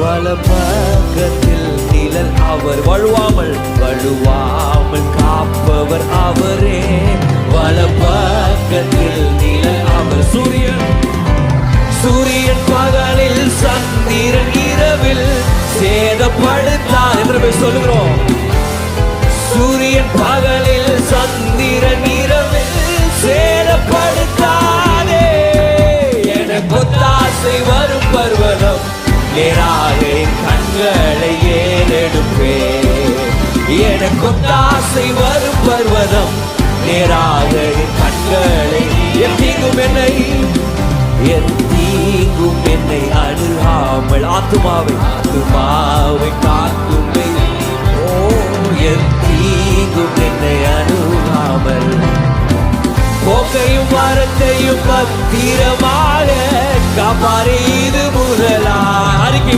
வலப்பக்கத்தில் நிழல் அவர், வழுவாமல் காப்பவர் அவரே. வலப்பக்கத்தில் நிழல் அவர். சூரியன் பகலில் சந்திரன் இரவில் சேதப்படுத்தார் என்று சொல்லுகிறோம். சூரியன் பகலில் சந்திரன் இரவில் சேதப்படுத்தாதே. எனக்கு ஒத்தாசை வரும் பர்வதம் நேராக என் கண்களை ஏறெடுப்பே. எனக்கு ஒத்தாசை வரும் பர்வதம் நேராக என் கண்களை. என் தீங்கும் என்னை அணுகாமல் ஆத்துமாவை காக்கும். என் தீங்கும் என்னை அணுகாமல் போக்கையும் மரத்தையும் பத்திரமாக காப்பாரே. இது முதலா அறிக்கை